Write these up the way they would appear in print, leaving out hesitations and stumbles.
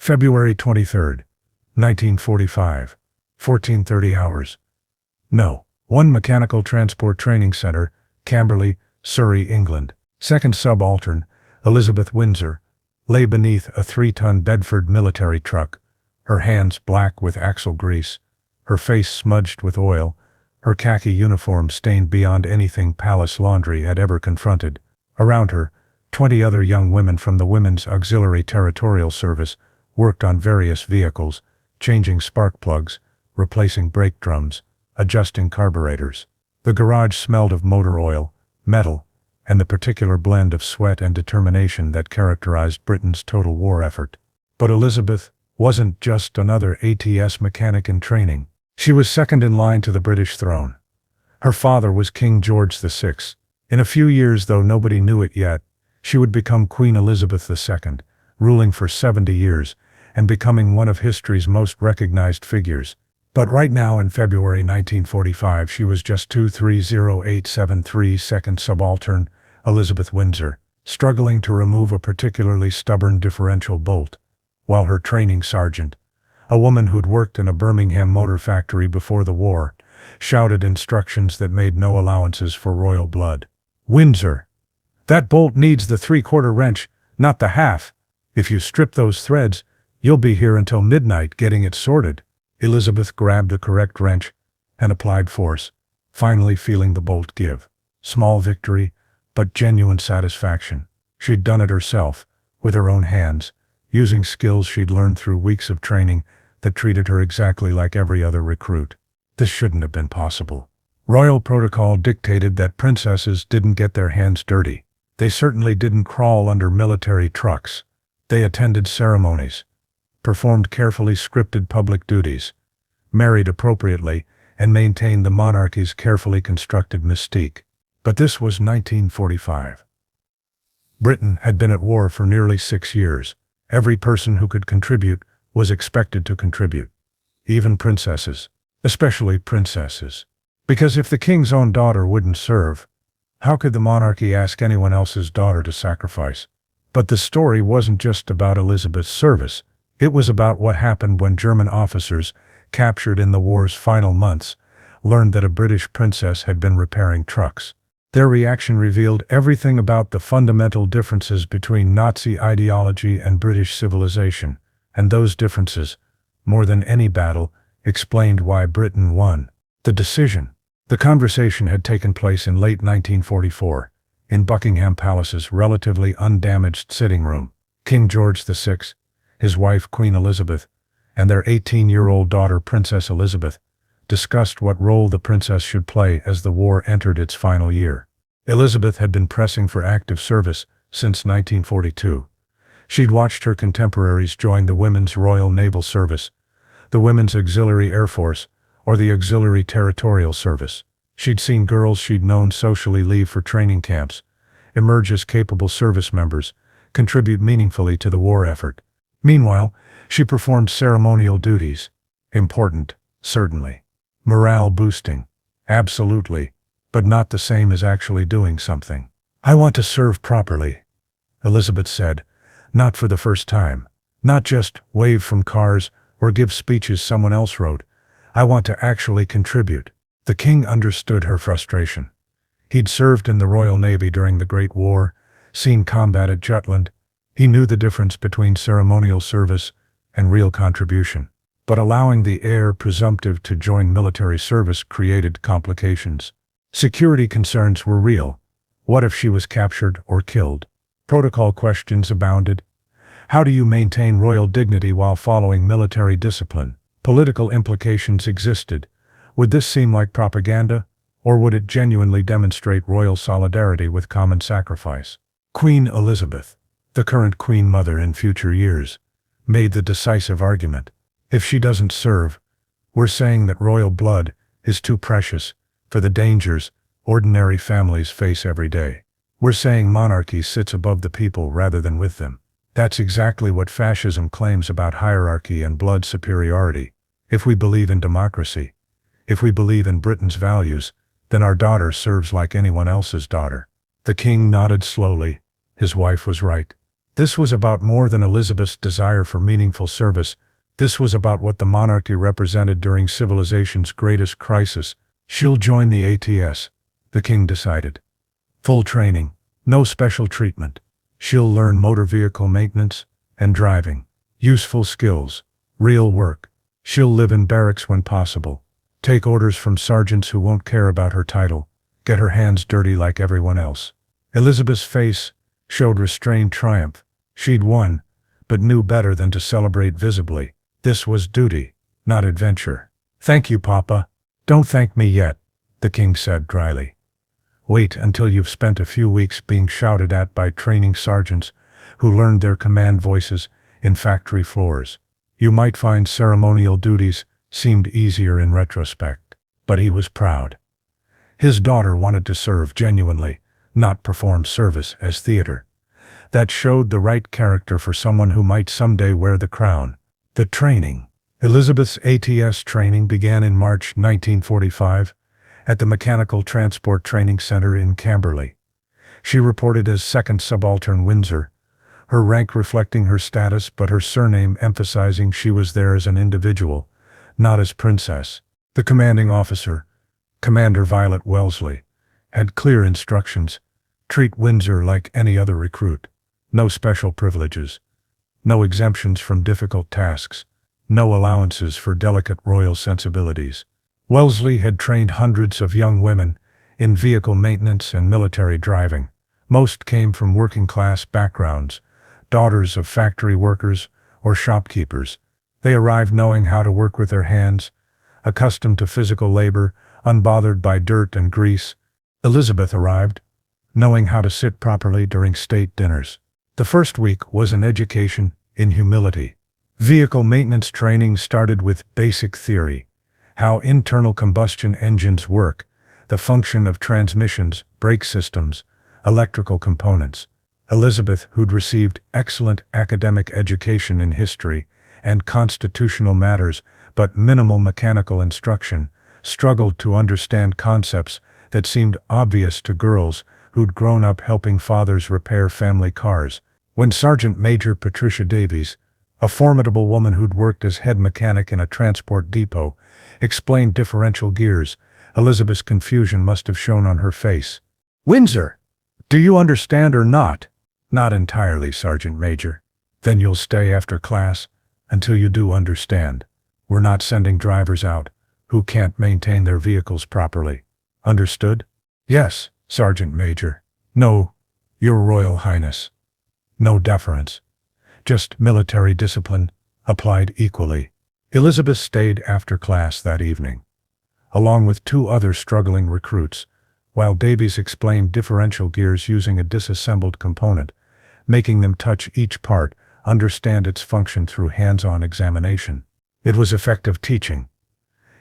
February 23rd, 1945, 14:30 hours. No. 1 Mechanical Transport Training Center, Camberley, Surrey, England. Second subaltern, Elizabeth Windsor, lay beneath a 3-ton Bedford military truck, her hands black with axle grease, her face smudged with oil, her khaki uniform stained beyond anything Palace Laundry had ever confronted. Around her, 20 other young women from the Women's Auxiliary Territorial Service worked on various vehicles, changing spark plugs, replacing brake drums, adjusting carburetors. The garage smelled of motor oil, metal, and the particular blend of sweat and determination that characterized Britain's total war effort. But Elizabeth wasn't just another ATS mechanic in training. She was second in line to the British throne. Her father was King George VI. In a few years, though nobody knew it yet, she would become Queen Elizabeth II, ruling for 70 years, and becoming one of history's most recognized figures. But right now in February 1945, she was just 230873 second subaltern Elizabeth Windsor, struggling to remove a particularly stubborn differential bolt, while her training sergeant, a woman who'd worked in a Birmingham motor factory before the war, shouted instructions that made no allowances for royal blood. "Windsor, that bolt needs the 3/4 wrench, not the half. If you strip those threads, you'll be here until midnight getting it sorted." Elizabeth grabbed the correct wrench and applied force, finally feeling the bolt give. Small victory, but genuine satisfaction. She'd done it herself, with her own hands, using skills she'd learned through weeks of training that treated her exactly like every other recruit. This shouldn't have been possible. Royal protocol dictated that princesses didn't get their hands dirty. They certainly didn't crawl under military trucks. They attended ceremonies, performed carefully scripted public duties, married appropriately, and maintained the monarchy's carefully constructed mystique. But this was 1945. Britain had been at war for nearly 6 years. Every person who could contribute was expected to contribute. Even princesses. Especially princesses. Because if the king's own daughter wouldn't serve, how could the monarchy ask anyone else's daughter to sacrifice? But the story wasn't just about Elizabeth's service. It was about what happened when German officers, captured in the war's final months, learned that a British princess had been repairing trucks. Their reaction revealed everything about the fundamental differences between Nazi ideology and British civilization, and those differences, more than any battle, explained why Britain won. The decision. The conversation had taken place in late 1944, in Buckingham Palace's relatively undamaged sitting room. King George VI, his wife Queen Elizabeth, and their 18-year-old daughter Princess Elizabeth, discussed what role the princess should play as the war entered its final year. Elizabeth had been pressing for active service since 1942. She'd watched her contemporaries join the Women's Royal Naval Service, the Women's Auxiliary Air Force, or the Auxiliary Territorial Service. She'd seen girls she'd known socially leave for training camps, emerge as capable service members, contribute meaningfully to the war effort. Meanwhile, she performed ceremonial duties. Important, certainly. Morale boosting. Absolutely. But not the same as actually doing something. "I want to serve properly," Elizabeth said, not for the first time. Not just wave from cars or give speeches someone else wrote. "I want to actually contribute." The king understood her frustration. He'd served in the Royal Navy during the Great War, seen combat at Jutland. He knew the difference between ceremonial service and real contribution. But allowing the heir presumptive to join military service created complications. Security concerns were real. What if she was captured or killed? Protocol questions abounded. How do you maintain royal dignity while following military discipline? Political implications existed. Would this seem like propaganda, or would it genuinely demonstrate royal solidarity with common sacrifice? Queen Elizabeth, the current Queen Mother in future years, made the decisive argument. If she doesn't serve, we're saying that royal blood is too precious for the dangers ordinary families face every day. We're saying monarchy sits above the people rather than with them. That's exactly what fascism claims about hierarchy and blood superiority. If we believe in democracy, if we believe in Britain's values, then our daughter serves like anyone else's daughter. The king nodded slowly. His wife was right. This was about more than Elizabeth's desire for meaningful service. This was about what the monarchy represented during civilization's greatest crisis. She'll join the ATS, the king decided. Full training, no special treatment. She'll learn motor vehicle maintenance and driving. Useful skills, real work. She'll live in barracks when possible. Take orders from sergeants who won't care about her title. Get her hands dirty like everyone else. Elizabeth's face showed restrained triumph. She'd won, but knew better than to celebrate visibly. This was duty, not adventure. Thank you, Papa. Don't thank me yet, the king said dryly. Wait until you've spent a few weeks being shouted at by training sergeants who learned their command voices in factory floors. You might find ceremonial duties seemed easier in retrospect, but he was proud. His daughter wanted to serve genuinely, not perform service as theater. That showed the right character for someone who might someday wear the crown. The training. Elizabeth's ATS training began in March 1945 at the Mechanical Transport Training Center in Camberley. She reported as Second Subaltern Windsor, her rank reflecting her status but her surname emphasizing she was there as an individual, not as princess. The commanding officer, Commander Violet Wellesley, had clear instructions: treat Windsor like any other recruit. No special privileges. No exemptions from difficult tasks. No allowances for delicate royal sensibilities. Wellesley had trained hundreds of young women in vehicle maintenance and military driving. Most came from working-class backgrounds, daughters of factory workers or shopkeepers. They arrived knowing how to work with their hands, accustomed to physical labor, unbothered by dirt and grease. Elizabeth arrived, knowing how to sit properly during state dinners. The first week was an education in humility. Vehicle maintenance training started with basic theory: how internal combustion engines work, the function of transmissions, brake systems, electrical components. Elizabeth, who'd received excellent academic education in history and constitutional matters but minimal mechanical instruction, struggled to understand concepts that seemed obvious to girls who'd grown up helping fathers repair family cars. When Sergeant Major Patricia Davies, a formidable woman who'd worked as head mechanic in a transport depot, explained differential gears, Elizabeth's confusion must have shown on her face. "Windsor, do you understand or not?" "Not entirely, Sergeant Major." "Then you'll stay after class until you do understand. We're not sending drivers out who can't maintain their vehicles properly. Understood?" "Yes, Sergeant Major." "No, Your Royal Highness. No deference. Just military discipline, applied equally." Elizabeth stayed after class that evening, along with two other struggling recruits, while Davies explained differential gears using a disassembled component, making them touch each part, understand its function through hands-on examination. It was effective teaching.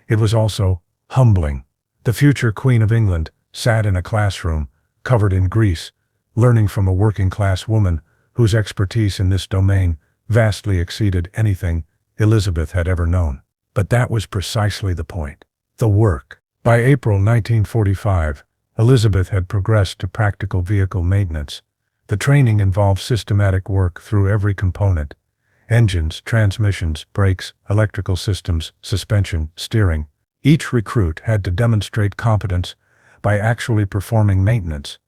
It was also humbling. The future Queen of England sat in a classroom, covered in grease, learning from a working-class woman whose expertise in this domain vastly exceeded anything Elizabeth had ever known. But that was precisely the point. The work. By April 1945, Elizabeth had progressed to practical vehicle maintenance. The training involved systematic work through every component: engines, transmissions, brakes, electrical systems, suspension, steering. Each recruit had to demonstrate competence by actually performing maintenance,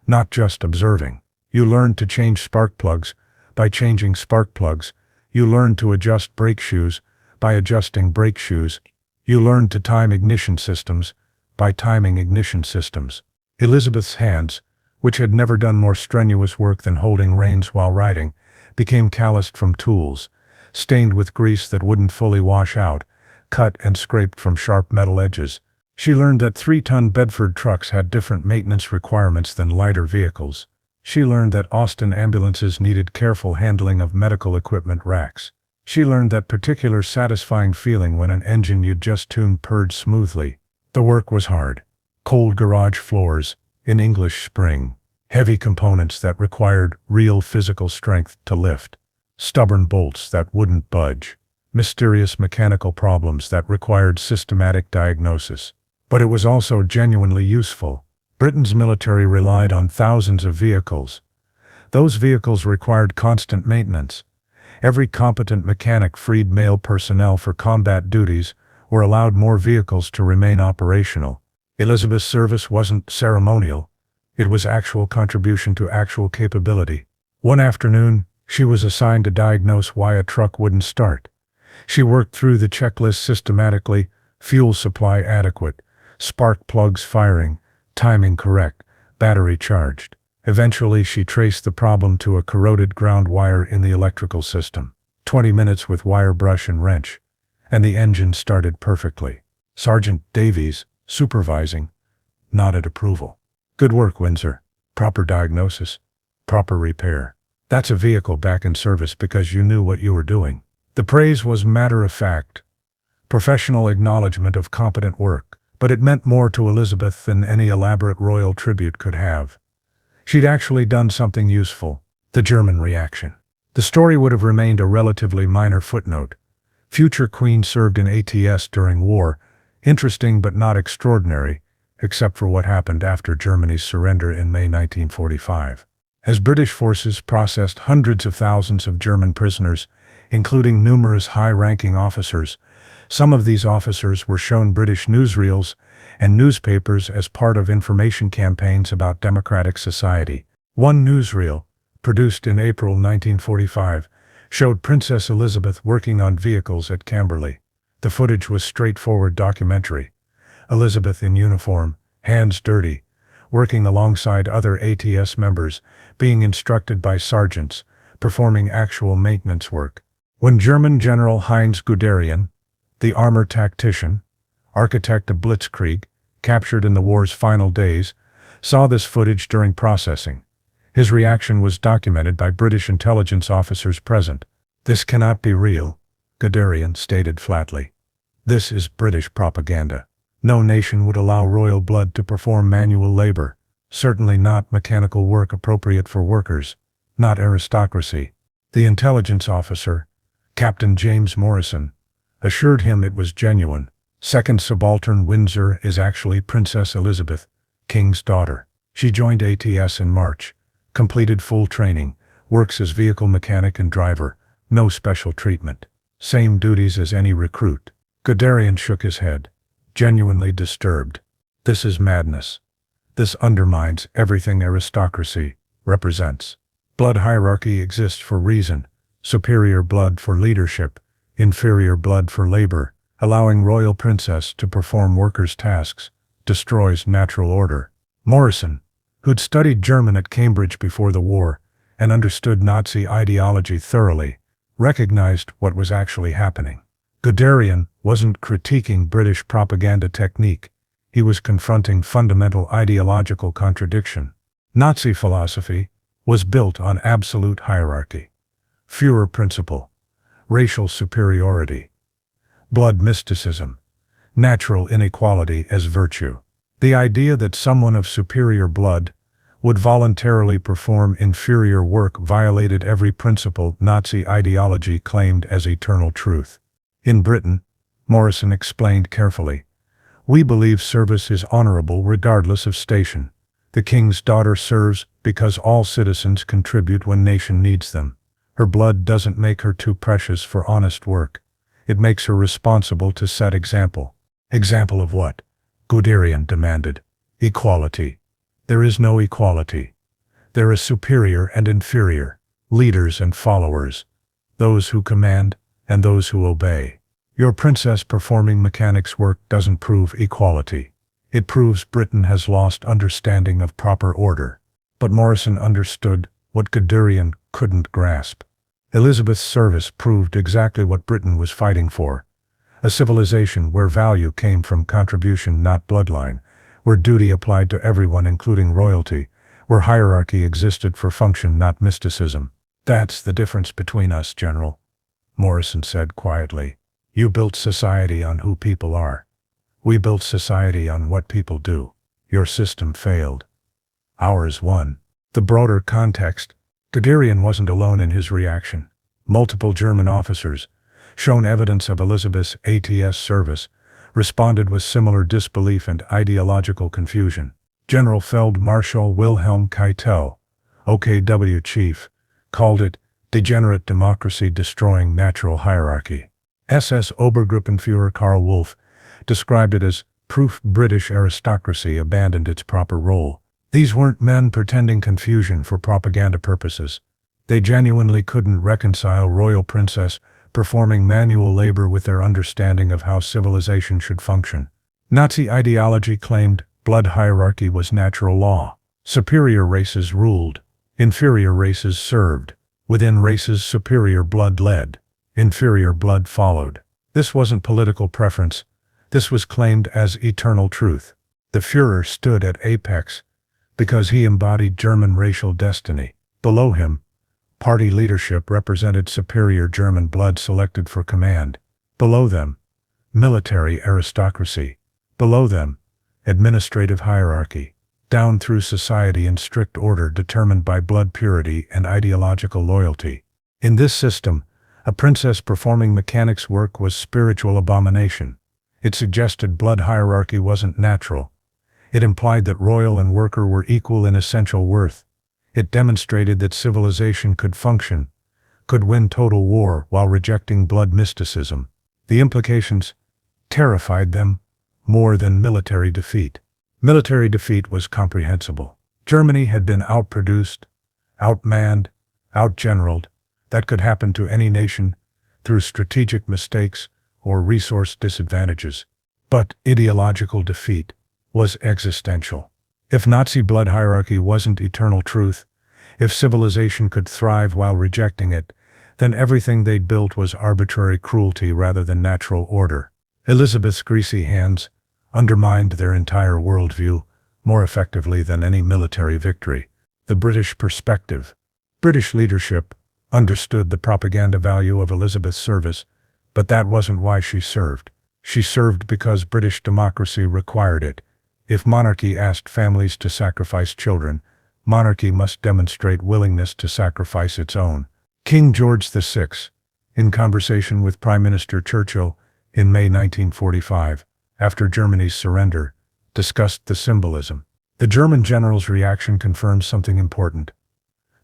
not just observing. You learned to change spark plugs by changing spark plugs. You learned to adjust brake shoes by adjusting brake shoes. You learned to time ignition systems by timing ignition systems. Elizabeth's hands, which had never done more strenuous work than holding reins while riding, became calloused from tools, stained with grease that wouldn't fully wash out, cut and scraped from sharp metal edges. She learned that 3-ton Bedford trucks had different maintenance requirements than lighter vehicles. She learned that Austin ambulances needed careful handling of medical equipment racks. She learned that particular satisfying feeling when an engine you'd just tuned purred smoothly. The work was hard. Cold garage floors, in English spring, heavy components that required real physical strength to lift, stubborn bolts that wouldn't budge, mysterious mechanical problems that required systematic diagnosis. But it was also genuinely useful. Britain's military relied on thousands of vehicles. Those vehicles required constant maintenance. Every competent mechanic freed male personnel for combat duties or allowed more vehicles to remain operational. Elizabeth's service wasn't ceremonial. It was actual contribution to actual capability. One afternoon, she was assigned to diagnose why a truck wouldn't start. She worked through the checklist systematically: fuel supply adequate, spark plugs firing, timing correct, battery charged. Eventually, she traced the problem to a corroded ground wire in the electrical system. 20 minutes with wire brush and wrench, and the engine started perfectly. Sergeant Davies, supervising, nodded approval. Good work, Windsor. Proper diagnosis, proper repair. That's a vehicle back in service because you knew what you were doing. The praise was matter-of-fact, professional acknowledgement of competent work, but it meant more to Elizabeth than any elaborate royal tribute could have. She'd actually done something useful. The German reaction. The story would have remained a relatively minor footnote. Future Queen served in ATS during war, interesting but not extraordinary, except for what happened after Germany's surrender in May 1945. As British forces processed hundreds of thousands of German prisoners, including numerous high-ranking officers, some of these officers were shown British newsreels and newspapers as part of information campaigns about democratic society. One newsreel, produced in April 1945, showed Princess Elizabeth working on vehicles at Camberley. The footage was straightforward documentary. Elizabeth in uniform, hands dirty, working alongside other ATS members, being instructed by sergeants, performing actual maintenance work. When German General Heinz Guderian, the armor tactician, architect of Blitzkrieg, captured in the war's final days, saw this footage during processing. His reaction was documented by British intelligence officers present. "This cannot be real," Guderian stated flatly. "This is British propaganda. No nation would allow royal blood to perform manual labor, certainly not mechanical work appropriate for workers, not aristocracy." The intelligence officer, Captain James Morrison, assured him it was genuine. Second Subaltern Windsor is actually Princess Elizabeth, King's daughter. She joined ATS in March, completed full training, works as vehicle mechanic and driver, no special treatment. Same duties as any recruit. Guderian shook his head, genuinely disturbed. This is madness. This undermines everything aristocracy represents. Blood hierarchy exists for reason. Superior blood for leadership, inferior blood for labor. Allowing royal princess to perform workers' tasks destroys natural order. Morrison, who'd studied German at Cambridge before the war and understood Nazi ideology thoroughly, recognized what was actually happening. Guderian wasn't critiquing British propaganda technique. He was confronting fundamental ideological contradiction. Nazi philosophy was built on absolute hierarchy, Führer principle, racial superiority, blood mysticism, natural inequality as virtue. The idea that someone of superior blood would voluntarily perform inferior work violated every principle Nazi ideology claimed as eternal truth. In Britain, Morrison explained carefully, "We believe service is honorable regardless of station. The King's daughter serves because all citizens contribute when nation needs them. Her blood doesn't make her too precious for honest work. It makes her responsible to set example." Example of what? Guderian demanded. Equality. There is no equality. There is superior and inferior, leaders and followers, those who command and those who obey. Your princess performing mechanics work doesn't prove equality. It proves Britain has lost understanding of proper order. But Morrison understood what Guderian couldn't grasp. Elizabeth's service proved exactly what Britain was fighting for. A civilization where value came from contribution, not bloodline, where duty applied to everyone including royalty, where hierarchy existed for function, not mysticism. "That's the difference between us, General," Morrison said quietly. "You built society on who people are. We built society on what people do. Your system failed. Ours won." The broader context. Guderian wasn't alone in his reaction. Multiple German officers, shown evidence of Elizabeth's ATS service, responded with similar disbelief and ideological confusion. General Feld Marshal Wilhelm Keitel, OKW chief, called it degenerate democracy destroying natural hierarchy. SS Obergruppenführer Karl Wolff described it as proof British aristocracy abandoned its proper role. These weren't men pretending confusion for propaganda purposes. They genuinely couldn't reconcile royal princess performing manual labor with their understanding of how civilization should function. Nazi ideology claimed blood hierarchy was natural law. Superior races ruled. Inferior races served. Within races, superior blood led. Inferior blood followed. This wasn't political preference. This was claimed as eternal truth. The Führer stood at apex because he embodied German racial destiny. Below him, party leadership represented superior German blood selected for command. Below them, military aristocracy. Below them, administrative hierarchy. Down through society in strict order determined by blood purity and ideological loyalty. In this system, a princess performing mechanics work was spiritual abomination. It suggested blood hierarchy wasn't natural. It implied that royal and worker were equal in essential worth. It demonstrated that civilization could function, could win total war while rejecting blood mysticism. The implications terrified them more than military defeat. Military defeat was comprehensible. Germany had been outproduced, outmanned, outgeneraled. That could happen to any nation through strategic mistakes or resource disadvantages. But ideological defeat was existential. If Nazi blood hierarchy wasn't eternal truth, if civilization could thrive while rejecting it, then everything they'd built was arbitrary cruelty rather than natural order. Elizabeth's greasy hands undermined their entire worldview more effectively than any military victory. The British perspective. British leadership understood the propaganda value of Elizabeth's service, but that wasn't why she served. She served because British democracy required it. If monarchy asked families to sacrifice children, monarchy must demonstrate willingness to sacrifice its own. King George VI, in conversation with Prime Minister Churchill in May 1945, after Germany's surrender, discussed the symbolism. The German general's reaction confirmed something important.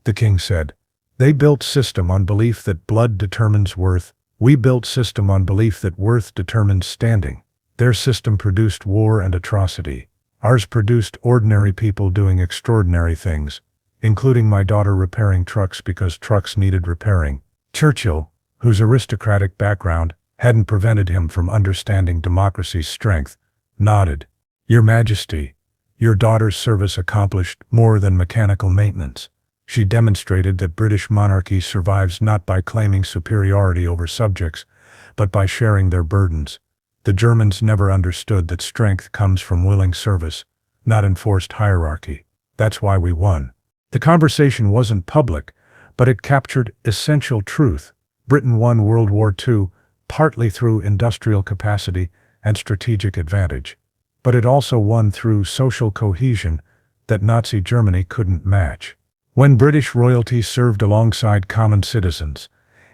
The king said, "They built system on belief that blood determines worth. We built system on belief that worth determines standing. Their system produced war and atrocity. Ours produced ordinary people doing extraordinary things, including my daughter repairing trucks because trucks needed repairing." Churchill, whose aristocratic background hadn't prevented him from understanding democracy's strength, nodded. "Your Majesty, your daughter's service accomplished more than mechanical maintenance. She demonstrated that British monarchy survives not by claiming superiority over subjects, but by sharing their burdens. The Germans never understood that strength comes from willing service, not enforced hierarchy. That's why we won." The conversation wasn't public, but it captured essential truth. Britain won World War II partly through industrial capacity and strategic advantage, but it also won through social cohesion that Nazi Germany couldn't match. When British royalty served alongside common citizens,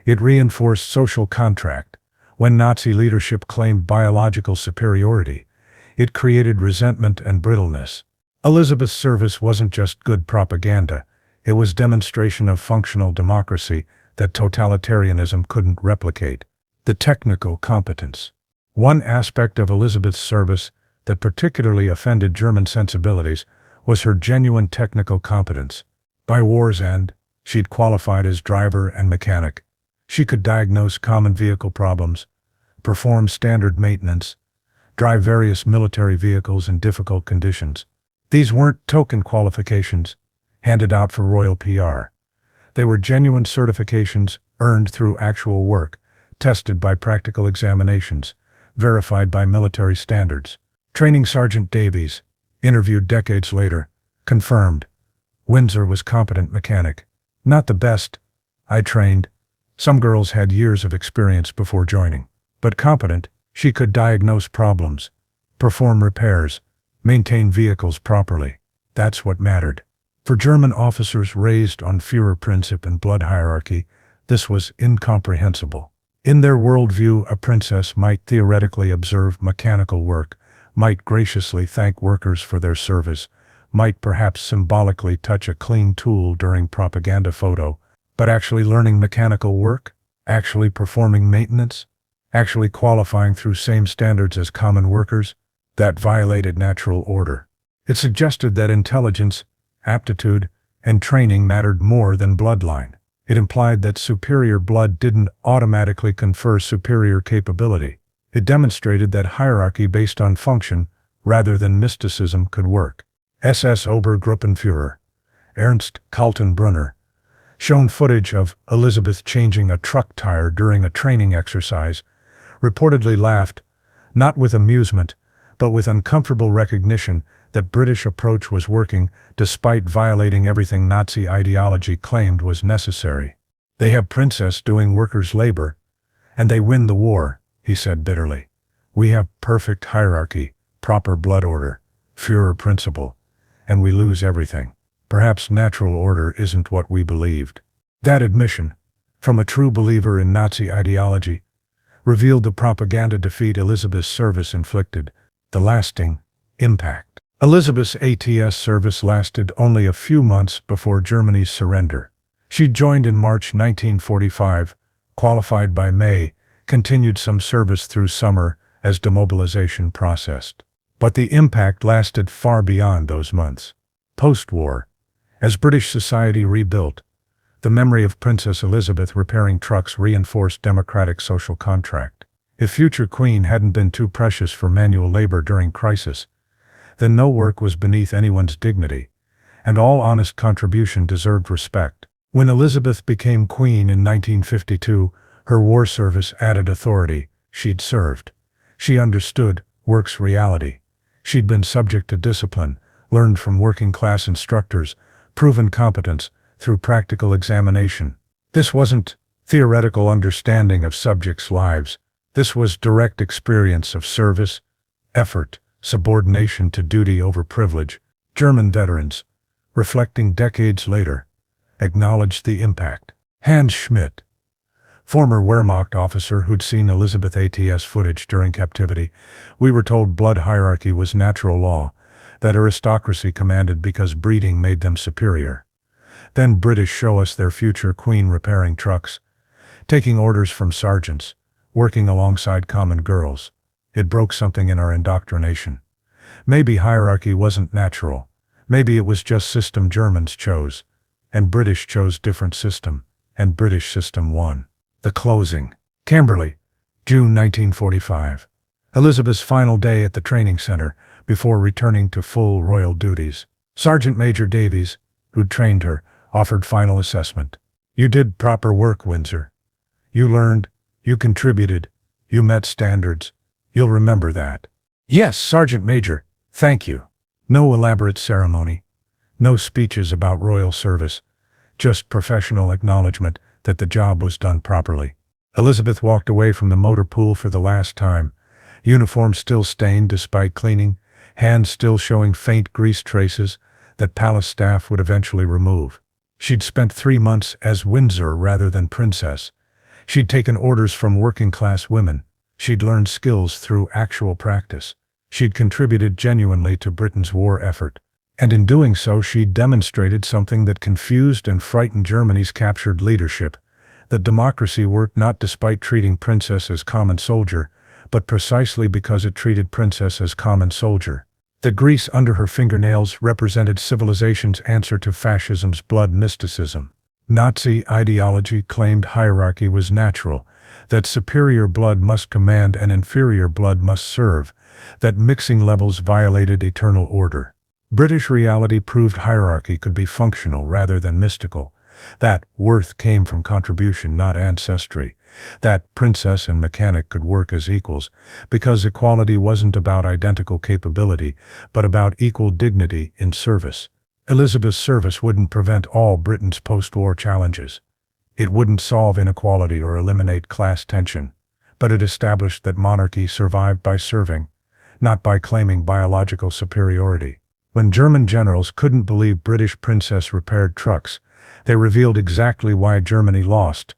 it reinforced social contract. When Nazi leadership claimed biological superiority, it created resentment and brittleness. Elizabeth's service wasn't just good propaganda, it was demonstration of functional democracy that totalitarianism couldn't replicate. The technical competence. One aspect of Elizabeth's service that particularly offended German sensibilities was her genuine technical competence. By war's end, she'd qualified as driver and mechanic. She could diagnose common vehicle problems, perform standard maintenance, drive various military vehicles in difficult conditions. These weren't token qualifications handed out for royal PR. They were genuine certifications earned through actual work, tested by practical examinations, verified by military standards. Training Sergeant Davies, interviewed decades later, confirmed, "Windsor was competent mechanic. Not the best I trained. Some girls had years of experience before joining. But competent, she could diagnose problems, perform repairs, maintain vehicles properly. That's what mattered." For German officers raised on Führer principle and blood hierarchy, this was incomprehensible. In their worldview, a princess might theoretically observe mechanical work, might graciously thank workers for their service, might perhaps symbolically touch a clean tool during propaganda photo, but actually learning mechanical work, actually performing maintenance, actually qualifying through same standards as common workers, that violated natural order. It suggested that intelligence, aptitude, and training mattered more than bloodline. It implied that superior blood didn't automatically confer superior capability. It demonstrated that hierarchy based on function, rather than mysticism, could work. SS Obergruppenführer Ernst Kaltenbrunner shown footage of Elizabeth changing a truck tire during a training exercise, reportedly laughed, not with amusement, but with uncomfortable recognition that British approach was working despite violating everything Nazi ideology claimed was necessary. They have princess doing workers' labor, and they win the war, he said bitterly. We have perfect hierarchy, proper blood order, Führer principle, and we lose everything. Perhaps natural order isn't what we believed. That admission, from a true believer in Nazi ideology, revealed the propaganda defeat Elizabeth's service inflicted, the lasting impact. Elizabeth's ATS service lasted only a few months before Germany's surrender. She joined in March 1945, qualified by May, continued some service through summer as demobilization processed. But the impact lasted far beyond those months. Post-war, as British society rebuilt, the memory of Princess Elizabeth repairing trucks reinforced democratic social contract. If future queen hadn't been too precious for manual labor during crisis, then no work was beneath anyone's dignity, and all honest contribution deserved respect. When Elizabeth became queen in 1952, her war service added authority. She'd served. She understood work's reality. She'd been subject to discipline, learned from working-class instructors, proven competence through practical examination. This wasn't theoretical understanding of subjects' lives. This was direct experience of service, effort, subordination to duty over privilege. German veterans, reflecting decades later, acknowledged the impact. Hans Schmidt, former Wehrmacht officer who'd seen Elizabeth ATS footage during captivity, we were told blood hierarchy was natural law, that aristocracy commanded because breeding made them superior. Then British show us their future queen repairing trucks, taking orders from sergeants, working alongside common girls. It broke something in our indoctrination. Maybe hierarchy wasn't natural. Maybe it was just system Germans chose, and British chose different system, and British system won. The closing. Camberley, June 1945. Elizabeth's final day at the training center before returning to full royal duties. Sergeant Major Davies, who'd trained her, offered final assessment. You did proper work, Windsor. You learned, you contributed, you met standards. You'll remember that. Yes, Sergeant Major, thank you. No elaborate ceremony. No speeches about royal service. Just professional acknowledgement that the job was done properly. Elizabeth walked away from the motor pool for the last time. Uniform still stained despite cleaning, hands still showing faint grease traces that palace staff would eventually remove. She'd spent 3 months as Windsor rather than princess. She'd taken orders from working-class women. She'd learned skills through actual practice. She'd contributed genuinely to Britain's war effort. And in doing so, she'd demonstrated something that confused and frightened Germany's captured leadership, that democracy worked not despite treating princess as common soldier, but precisely because it treated princess as common soldier. The grease under her fingernails represented civilization's answer to fascism's blood mysticism. Nazi ideology claimed hierarchy was natural, that superior blood must command and inferior blood must serve, that mixing levels violated eternal order. British reality proved hierarchy could be functional rather than mystical, that worth came from contribution, not ancestry, that princess and mechanic could work as equals, because equality wasn't about identical capability, but about equal dignity in service. Elizabeth's service wouldn't prevent all Britain's post-war challenges. It wouldn't solve inequality or eliminate class tension, but it established that monarchy survived by serving, not by claiming biological superiority. When German generals couldn't believe British princess repaired trucks, they revealed exactly why Germany lost.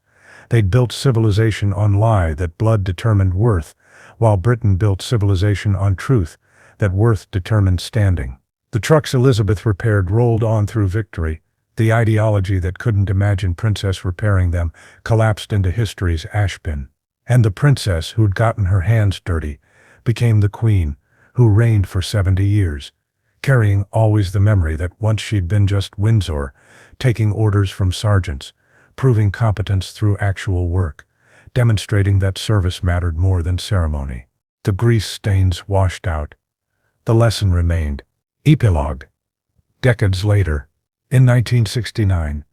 They'd built civilization on lie that blood determined worth, while Britain built civilization on truth that worth determined standing. The trucks Elizabeth repaired rolled on through victory. The ideology that couldn't imagine princess repairing them collapsed into history's ashbin. And the princess who'd gotten her hands dirty became the queen, who reigned for 70 years, carrying always the memory that once she'd been just Windsor, taking orders from sergeants, proving competence through actual work, demonstrating that service mattered more than ceremony. The grease stains washed out. The lesson remained. Epilogue. Decades later, in 1969,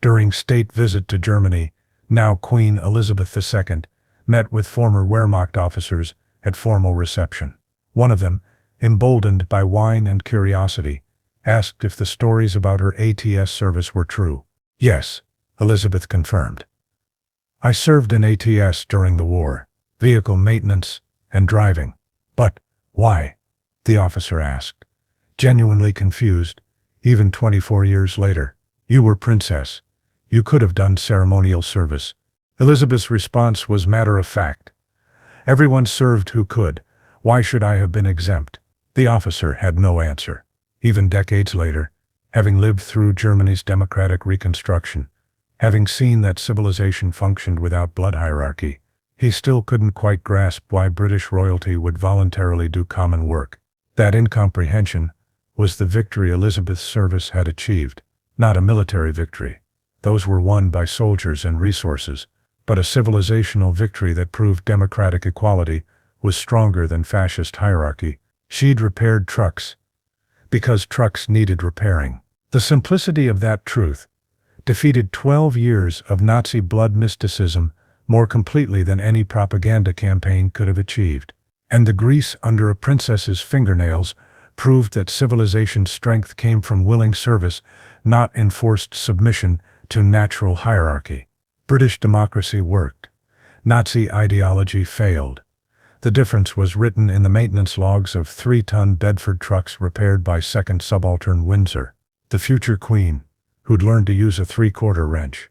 during state visit to Germany, now Queen Elizabeth II met with former Wehrmacht officers at formal reception. One of them, emboldened by wine and curiosity, asked if the stories about her ATS service were true. Yes, Elizabeth confirmed. I served in ATS during the war, vehicle maintenance and driving. But why? The officer asked, genuinely confused. Even 24 years later, you were princess. You could have done ceremonial service. Elizabeth's response was matter of fact. Everyone served who could. Why should I have been exempt? The officer had no answer. Even decades later, having lived through Germany's democratic reconstruction, having seen that civilization functioned without blood hierarchy, he still couldn't quite grasp why British royalty would voluntarily do common work. That incomprehension was the victory Elizabeth's service had achieved, not a military victory. Those were won by soldiers and resources, but a civilizational victory that proved democratic equality was stronger than fascist hierarchy. She'd repaired trucks because trucks needed repairing. The simplicity of that truth defeated 12 years of Nazi blood mysticism more completely than any propaganda campaign could have achieved. And the grease under a princess's fingernails proved that civilization's strength came from willing service, not enforced submission to natural hierarchy. British democracy worked. Nazi ideology failed. The difference was written in the maintenance logs of 3-ton Bedford trucks repaired by second subaltern Windsor. The future queen, who'd learned to use a 3/4 wrench,